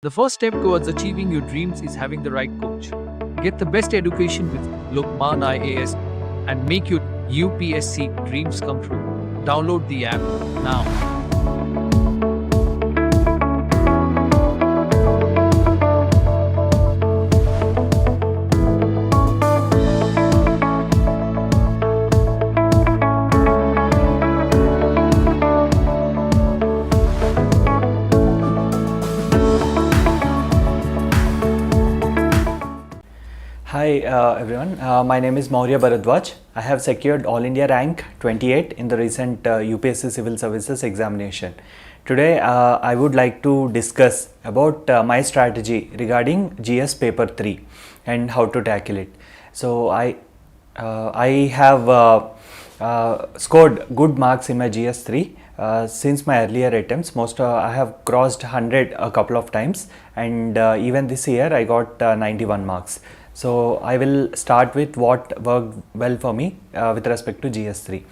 The first step towards achieving your dreams is having the right coach. Get the best education with Lokman IAS and make your UPSC dreams come true. Download the app now. Hi everyone, my name is Mourya Bharadwaj. I have secured All India rank 28 in the recent UPSC Civil Services examination. Today I would like to discuss about my strategy regarding GS paper 3 and how to tackle it. So I have scored good marks in my GS 3 since my earlier attempts. I have crossed 100 a couple of times, and even this year I got 91 marks. So I will start with what worked well for me with respect to GS3.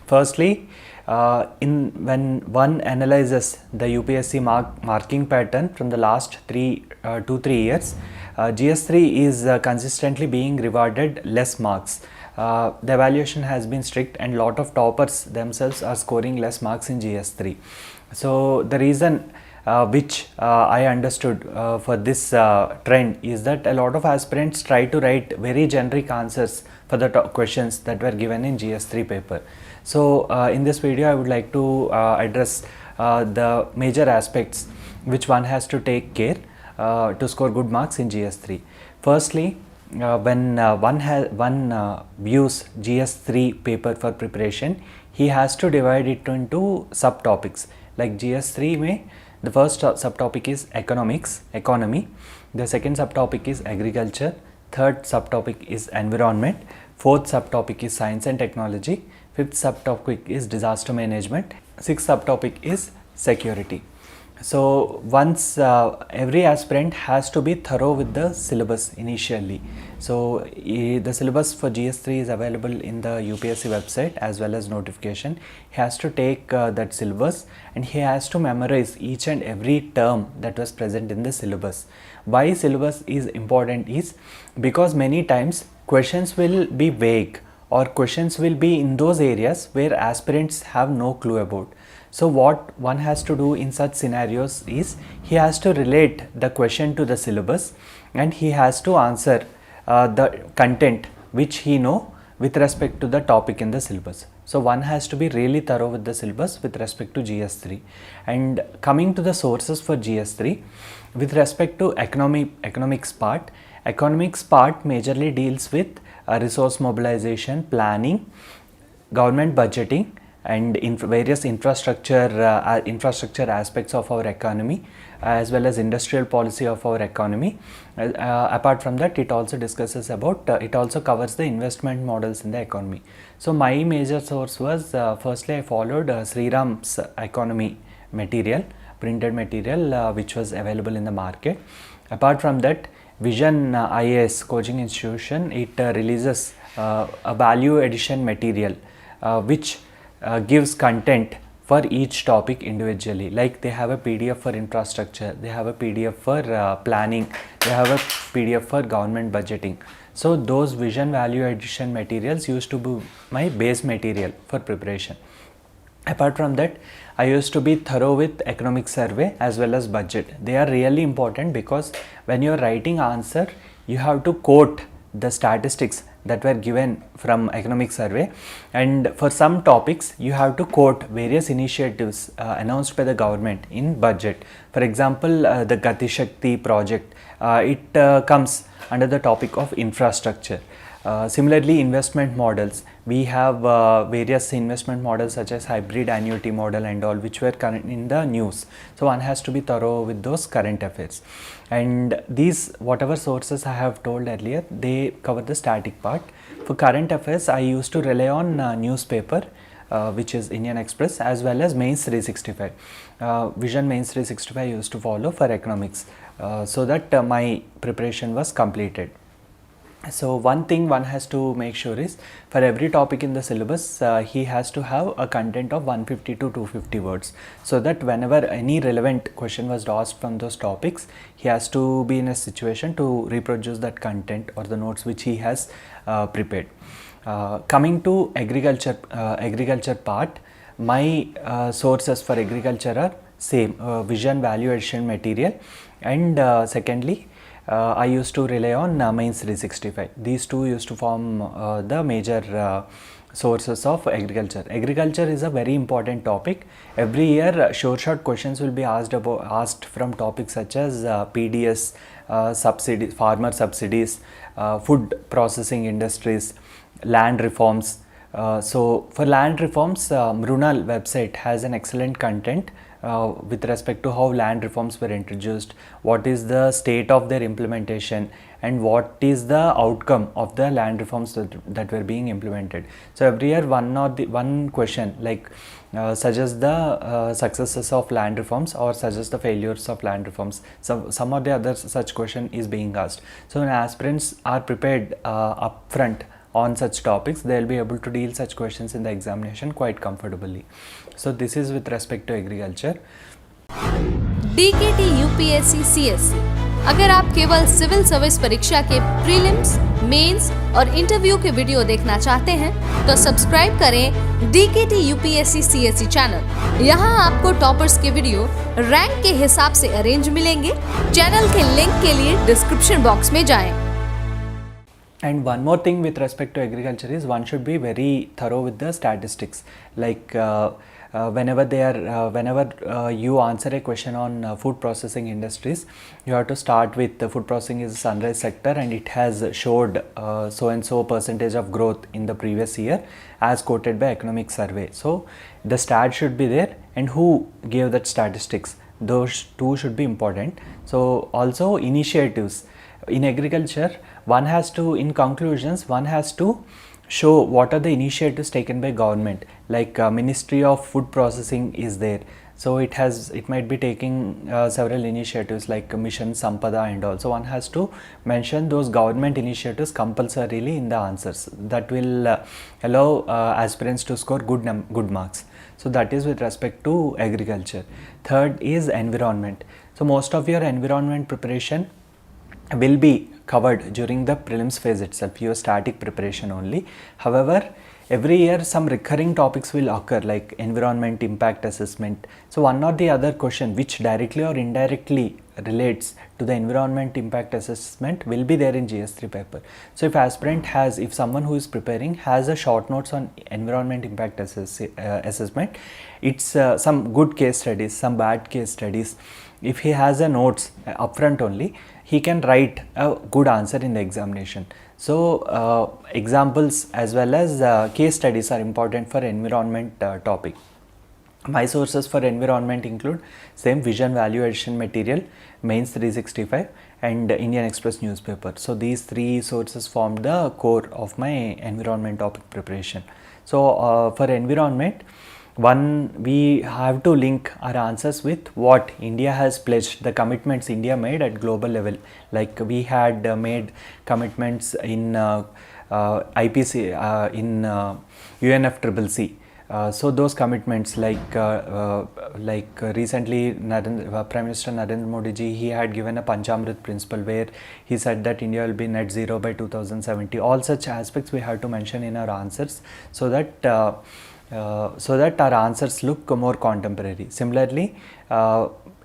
Firstly, when one analyzes the UPSC marking pattern from the last 2-3 years, GS3 is consistently being rewarded less marks. The evaluation has been strict, and lot of toppers themselves are scoring less marks in GS3. So the reason which I understood for this trend is that a lot of aspirants try to write very generic answers for the questions that were given in GS3 paper. So in this video I would like to address the major aspects which one has to take care to score good marks in GS3. Firstly, when one views GS3 paper for preparation, he has to divide it into subtopics. Like GS3 may the first subtopic is economy, the second subtopic is agriculture, third subtopic is environment, fourth subtopic is science and technology, fifth subtopic is disaster management, sixth subtopic is security. So once every aspirant has to be thorough with the syllabus initially. So the syllabus for GS3 is available in the UPSC website as well as notification. He has to take that syllabus, and he has to memorize each and every term that was present in the syllabus. Why syllabus is important is because many times questions will be vague, or questions will be in those areas where aspirants have no clue about. So what one has to do in such scenarios is he has to relate the question to the syllabus, and he has to answer the content which he know with respect to the topic in the syllabus. So one has to be really thorough with the syllabus with respect to GS3. And coming to the sources for GS3, with respect to economics part majorly deals with resource mobilization, planning, government budgeting, and various infrastructure aspects of our economy, as well as industrial policy of our economy. Apart from that, it also discusses about it also covers the investment models in the economy. So my major source was firstly I followed Sriram's economy material, printed material, which was available in the market. Apart from that, Vision IAS coaching institution, it releases a value addition material which gives content for each topic individually. Like they have a PDF for infrastructure, they have a PDF for planning, they have a PDF for government budgeting. So those vision value addition materials used to be my base material for preparation. Apart from that, I used to be thorough with economic survey as well as budget. They are really important because when you are writing answer, you have to quote the statistics that were given from economic survey, and for some topics you have to quote various initiatives announced by the government in budget. For example, the Gati Shakti project, it comes under the topic of infrastructure. Similarly, investment models, we have various investment models such as hybrid annuity model and all, which were current in the news. So one has to be thorough with those current affairs. And these whatever sources I have told earlier, they cover the static part. For current affairs, I used to rely on newspaper, which is Indian Express, as well as Mains 365. Vision Mains 365 I used to follow for economics, so that my preparation was completed. So one thing one has to make sure is for every topic in the syllabus he has to have a content of 150 to 250 words, so that whenever any relevant question was asked from those topics, he has to be in a situation to reproduce that content or the notes which he has prepared. Coming to agriculture part, my sources for agriculture are same, vision, value addition material, and secondly I used to rely on Mains 365. These two used to form the major sources of agriculture. Agriculture is a very important topic. Every year short questions will be asked from topics such as PDS, subsidies, farmer subsidies, food processing industries, land reforms. So for land reforms, Mrunal website has an excellent content with respect to how land reforms were introduced, what is the state of their implementation, and what is the outcome of the land reforms that were being implemented. So every year one question like suggest the successes of land reforms or suggest the failures of land reforms. So some or the other such question is being asked. So when aspirants are prepared upfront on such topics, they will be able to deal such questions in the examination quite comfortably. So this is with respect to agriculture. DKT UPSC CSE। अगर आप केवल civil service परीक्षा के prelims, mains और interview के video देखना चाहते हैं तो सब्सक्राइब करें DKT UPSC CSE चैनल। यहाँ आपको टॉपर्स के वीडियो रैंक के हिसाब से अरेंज मिलेंगे। चैनल के लिंक के लिए डिस्क्रिप्शन बॉक्स में जाएं। And one more thing with respect to agriculture is one should be very thorough with the statistics. Like whenever you answer a question on food processing industries, you have to start with food processing is a sunrise sector and it has showed so and so percentage of growth in the previous year as quoted by economic survey. So the stat should be there, and who gave that statistics, those two should be important. So also initiatives in agriculture, one has to, in conclusions, one has to show what are the initiatives taken by government, like Ministry of Food Processing is there. So it might be taking several initiatives like Mission Sampada and also one has to mention those government initiatives compulsorily in the answers. That will allow aspirants to score good marks. So that is with respect to agriculture. Third is environment. So most of your environment preparation will be covered during the prelims phase itself, your static preparation only. However, every year some recurring topics will occur like environment impact assessment. So one or the other question which directly or indirectly relates to the environment impact assessment will be there in GS3 paper. So if someone who is preparing has a short notes on environment impact assessment, it's some good case studies, some bad case studies. If he has a notes upfront only, he can write a good answer in the examination. So examples as well as case studies are important for environment topic. My sources for environment include same vision, value addition material, Mains 365 and Indian Express newspaper. So these three sources form the core of my environment topic preparation. So for environment, we have to link our answers with what India has pledged, the commitments India made at global level. Like we had made commitments in IPC, in UNFCCC. So those commitments like recently Prime Minister Narendra Modi ji, he had given a Panchamrit principle where he said that India will be net zero by 2070. All such aspects we have to mention in our answers so that our answers look more contemporary. Similarly,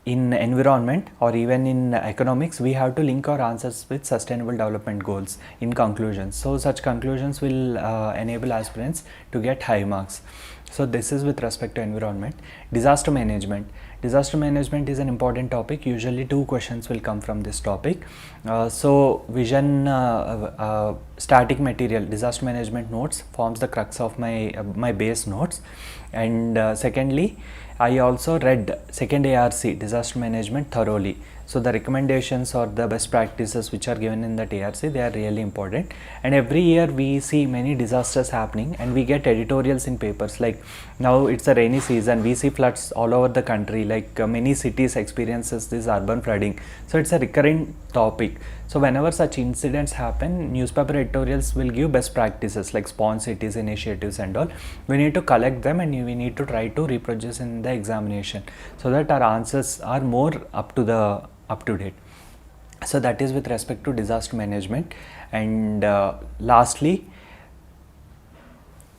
in environment or even in economics, we have to link our answers with sustainable development goals in conclusions. So such conclusions will enable aspirants to get high marks. So this is with respect to environment. Disaster management. Disaster management is an important topic. Usually 2 questions will come from this topic. So vision static material, disaster management notes forms the crux of my base notes. And secondly, I also read second ARC disaster management thoroughly. So the recommendations or the best practices which are given in the TRC, they are really important. And every year we see many disasters happening, and we get editorials in papers. Like now it's a rainy season, we see floods all over the country, like many cities experiences this urban flooding. So it's a recurring topic. So whenever such incidents happen, newspaper editorials will give best practices like spawn cities, initiatives and all. We need to collect them, and we need to try to reproduce in the examination, so that our answers are more up to date. So that is with respect to disaster management. And lastly,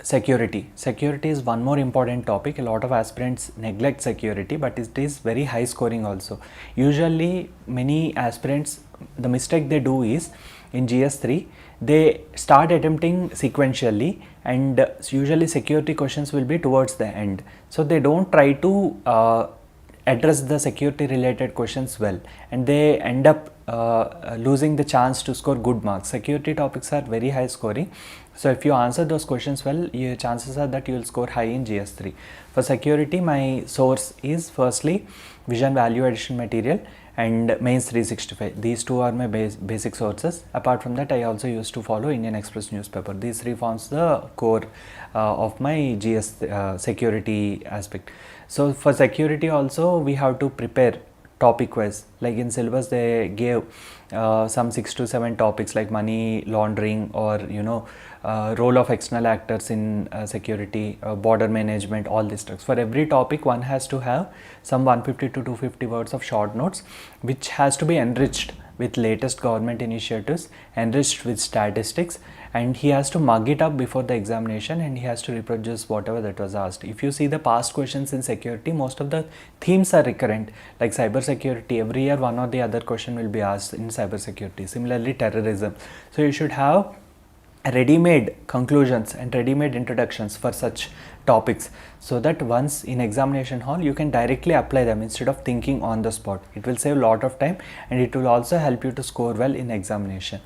security. Security is one more important topic. A lot of aspirants neglect security, but it is very high scoring also. Usually many aspirants, the mistake they do is in GS3, they start attempting sequentially, and usually security questions will be towards the end. So they don't try to address the security related questions well, and they end up losing the chance to score good marks. Security topics are very high scoring, so if you answer those questions well, your chances are that you will score high in GS3. For security, my source is firstly Vision Value Addition material and Mains 365. These two are my basic sources. Apart from that, I also used to follow Indian Express newspaper. These three forms the core of my GS security aspect. So for security also, we have to prepare topic wise. Like in syllabus they gave some 6 to 7 topics like money laundering, or role of external actors in security, border management, all these stuff. For every topic one has to have some 150 to 250 words of short notes, which has to be enriched with latest government initiatives, enriched with statistics, and he has to mug it up before the examination, and he has to reproduce whatever that was asked. If you see the past questions in security, most of the themes are recurrent, like cyber security. Every year one or the other question will be asked in cyber security. Similarly, terrorism. So you should have ready-made conclusions and ready-made introductions for such topics, so that once in examination hall you can directly apply them instead of thinking on the spot. It will save a lot of time, and it will also help you to score well in examination.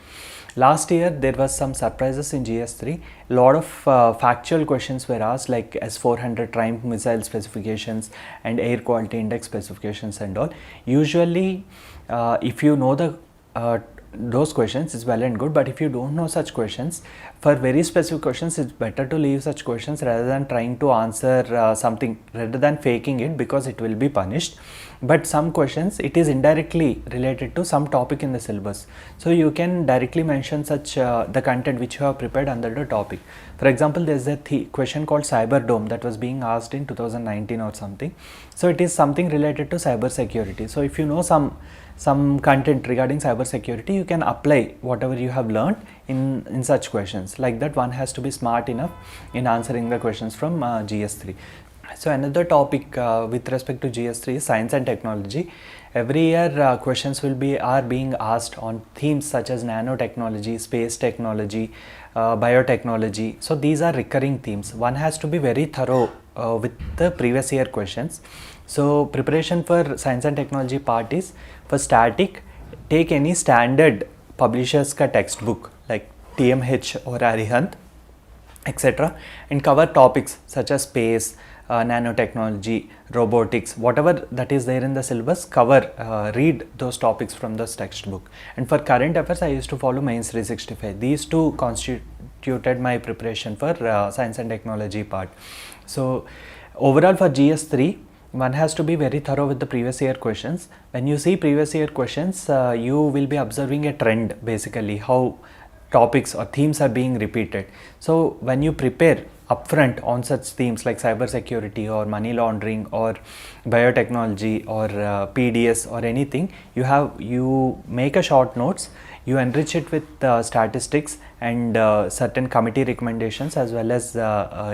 Last year there was some surprises in GS3. A lot of factual questions were asked, like S-400 Triumph missile specifications and air quality index specifications and all. Usually if you know the those questions, is well and good, but if you don't know such questions, for very specific questions it's better to leave such questions rather than trying to answer something, rather than faking it, because it will be punished. But some questions, it is indirectly related to some topic in the syllabus, so you can directly mention such the content which you have prepared under the topic. For example, there is a question called Cyber Dome that was being asked in 2019 or something, so it is something related to cyber security. So if you know some content regarding cyber security, you can apply whatever you have learned in such questions. Like that, one has to be smart enough in answering the questions from GS3. So another topic with respect to GS3 is science and technology. Every year questions are being asked on themes such as nanotechnology, space technology, biotechnology. So these are recurring themes. One has to be very thorough with the previous year questions. So preparation for science and technology part is, for static, take any standard publishers ka textbook like TMH or Arihant, etc., and cover topics such as space, nanotechnology, robotics, whatever that is there in the syllabus, read those topics from this textbook. And for current affairs, I used to follow Mains 365. These two constituted my preparation for science and technology part. So overall for GS3, one has to be very thorough with the previous year questions. When you see previous year questions, you will be observing a trend, basically how topics or themes are being repeated. So when you prepare upfront on such themes like cyber security or money laundering or biotechnology or PDS or anything, you make a short notes, you enrich it with statistics and certain committee recommendations as well as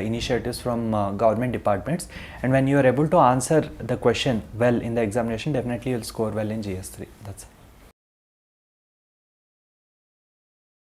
initiatives from government departments, and when you are able to answer the question well in the examination, definitely you will score well in GS3. That's it.